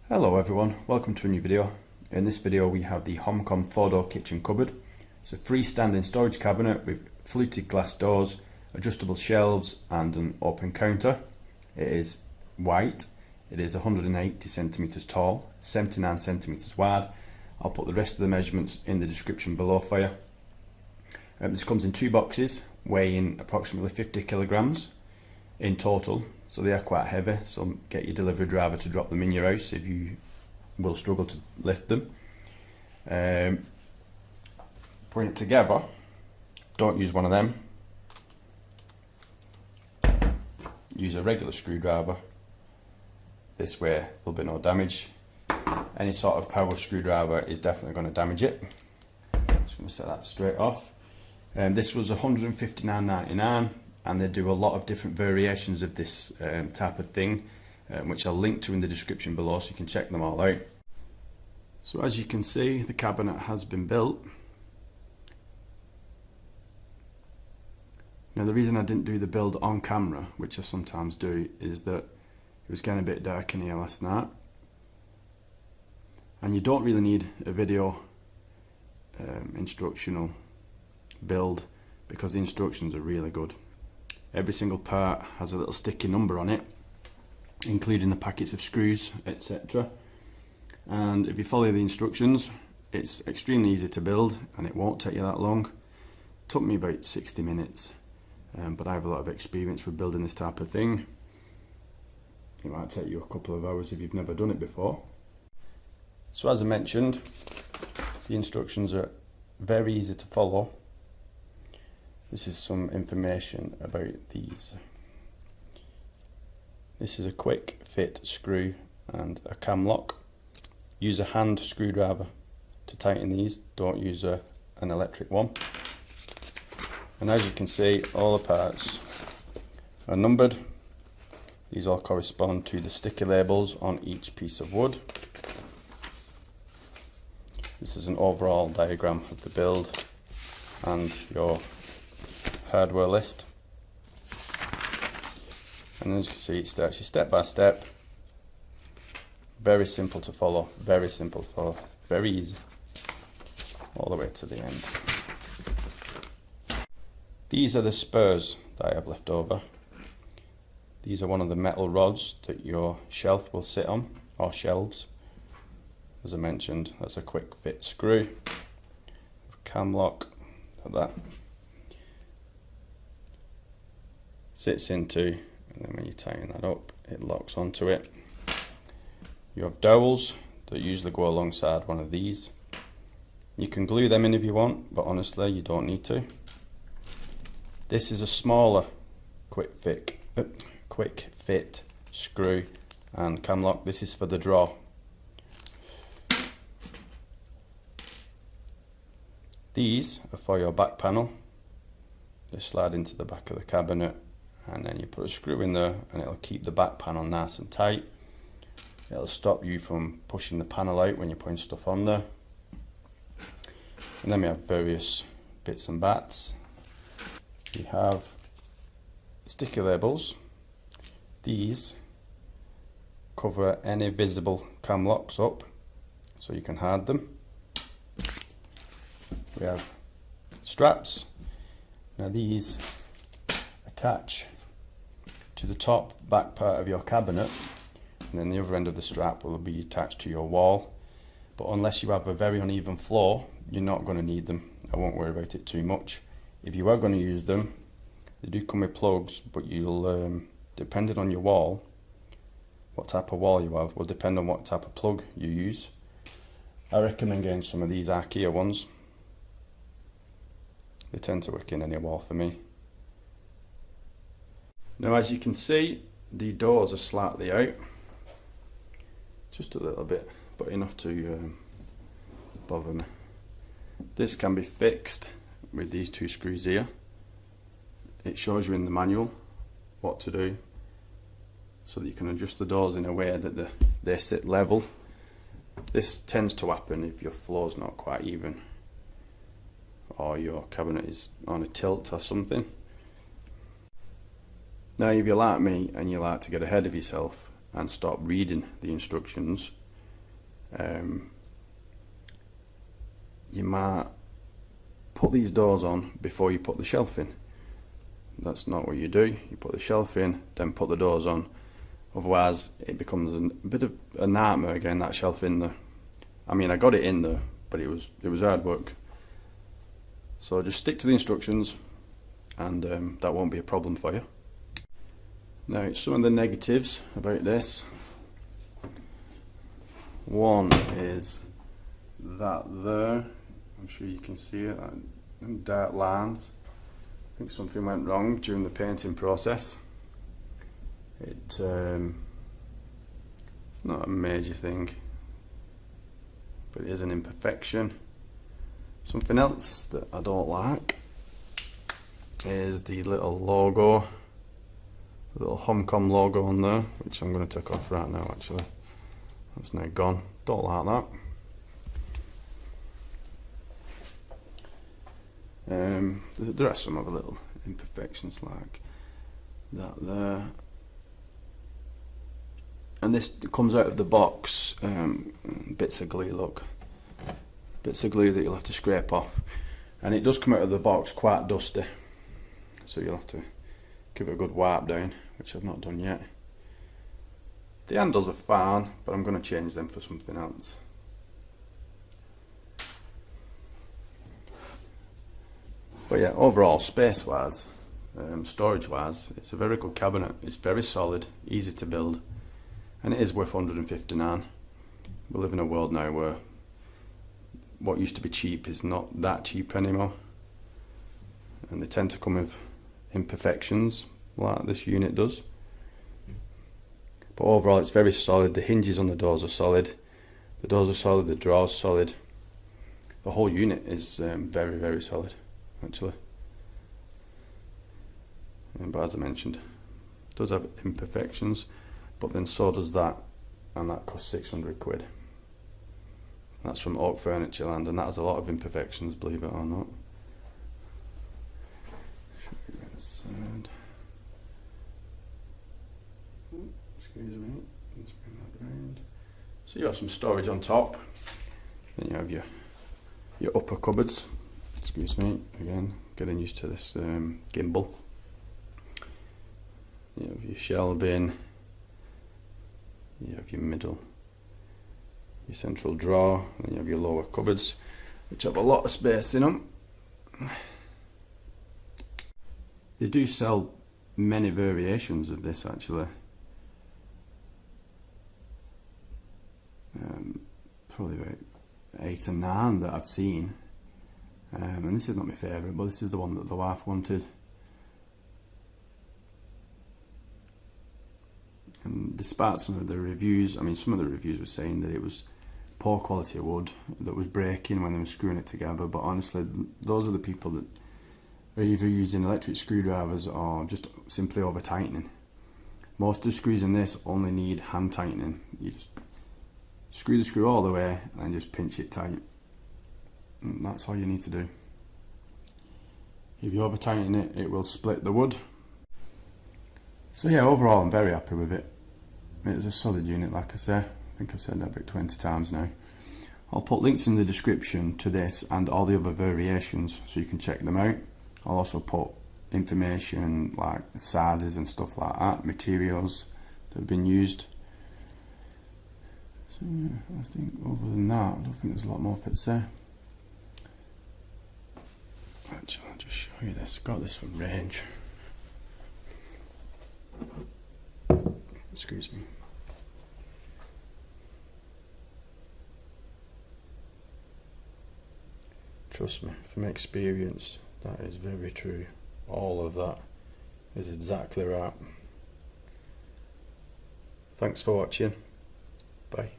Hello everyone, welcome to a new video. In this video we have the HomCom 4-door kitchen cupboard. It's a freestanding storage cabinet with fluted glass doors, adjustable shelves and an open counter. It is white, it is 180 centimeters tall, 79 centimeters wide. I'll put the rest of the measurements in the description below for you. This comes in two boxes weighing approximately 50 kilograms in total. So they are quite heavy, so get your delivery driver to drop them in your house if you will struggle to lift them. Putting it together, don't use one of them. Use a regular screwdriver. This way there'll be no damage. Any sort of power screwdriver is definitely going to damage it. Just going to set that straight off. This was $159.99. And they do a lot of different variations of this type of thing, which I'll link to in the description below so you can check them all out. So as you can see, the cabinet has been built. Now the reason I didn't do the build on camera, which I sometimes do, is that it was getting a bit dark in here last night. And you don't really need a video instructional build because the instructions are really good. Every single part has a little sticky number on it, including the packets of screws, etc. And if you follow the instructions, it's extremely easy to build and it won't take you that long. It took me about 60 minutes, but I have a lot of experience with building this type of thing. It might take you a couple of hours if you've never done it before. So as I mentioned, the instructions are very easy to follow. This is some information about these. This is a quick fit screw and a cam lock. Use a hand screwdriver to tighten these, don't use an electric one. And as you can see, all the parts are numbered. These all correspond to the sticky labels on each piece of wood. This is an overall diagram of the build and your hardware list, and as you can see, it starts you step by step. Very simple to follow, very simple to follow, very easy, all the way to the end. These are the spurs that I have left over. These are one of the metal rods that your shelf will sit on, or shelves. As I mentioned, that's a quick fit screw, cam lock, like that. Sits into, and then when you tighten that up, it locks onto it. You have dowels that usually go alongside one of these. You can glue them in if you want, but honestly you don't need to. This is a smaller quick fit screw and cam lock. This is for the drawer. These are for your back panel. They slide into the back of the cabinet, and then you put a screw in there and it'll keep the back panel nice and tight. It'll stop you from pushing the panel out when you're putting stuff on there. And then we have various bits and bats. We have sticky labels. These cover any visible cam locks up so you can hide them. We have straps. Now these attach to the top back part of your cabinet, and then the other end of the strap will be attached to your wall, but unless you have a very uneven floor, you're not going to need them. I won't worry about it too much. If you are going to use them, they do come with plugs, but you'll depending on your wall, what type of wall you have will depend on what type of plug you use. I recommend getting some of these IKEA ones. They tend to work in any wall for me. Now as you can see, the doors are slightly out, just a little bit, but enough to bother me. This can be fixed with these two screws here. It shows you in the manual what to do, so that you can adjust the doors in a way that they sit level. This tends to happen if your floor's not quite even, or your cabinet is on a tilt or something. Now if you're like me and you like to get ahead of yourself and stop reading the instructions, you might put these doors on before you put the shelf in. That's not what you do. You put the shelf in, then put the doors on. Otherwise, it becomes a bit of a nightmare getting that shelf in there. I mean, I got it in there, but it was hard work. So just stick to the instructions, and that won't be a problem for you. Now, some of the negatives about this. One is that there, I'm sure you can see it, that dark lines. I think something went wrong during the painting process. It's not a major thing, but it is an imperfection. Something else that I don't like is the little logo, the little HomCom logo on there, which I'm going to take off right now actually. That's now gone. Don't like that. There are some other little imperfections like that there. And this comes out of the box, bits of glue, look. Bits of glue that you'll have to scrape off. And it does come out of the box quite dusty. So you'll have to give it a good wipe down, which I've not done yet. The handles are fine, but I'm going to change them for something else. But yeah, overall, space-wise, storage-wise, it's a very good cabinet. It's very solid, easy to build, and it is worth $159. We live in a world now where what used to be cheap is not that cheap anymore, and they tend to come with imperfections like this unit does. But overall, it's very solid. The hinges on the doors are solid. The doors are solid. The drawers solid. The whole unit is very, very solid, actually. But as I mentioned, it does have imperfections, but then so does that, and that costs 600 quid. That's from Oak Furniture Land, and that has a lot of imperfections, believe it or not. Excuse me, let's bring that around. So you have some storage on top, then you have your upper cupboards. Excuse me, again, getting used to this gimbal. You have your shelving, you have your middle, your central drawer, and you have your lower cupboards, which have a lot of space in them. They do sell many variations of this actually. Probably about 8 or 9 that I've seen, and this is not my favourite, but this is the one that the wife wanted. And despite some of the reviews, I mean, some of the reviews were saying that it was poor quality of wood that was breaking when they were screwing it together, but honestly, those are the people that are either using electric screwdrivers or just simply over tightening. Most of the screws in this only need hand tightening. You just screw the screw all the way and just pinch it tight. And that's all you need to do. If you over tighten it, it will split the wood. So yeah, overall I'm very happy with it. It's a solid unit, like I say. I think I've said that about 20 times now. I'll put links in the description to this and all the other variations so you can check them out. I'll also put information like sizes and stuff like that, materials that have been used. So yeah, I think other than that, I don't think there's a lot more for it to say. Actually, I'll just show you this. Got this from Range. Excuse me. Trust me, from experience, that is very true. All of that is exactly right. Thanks for watching. Bye.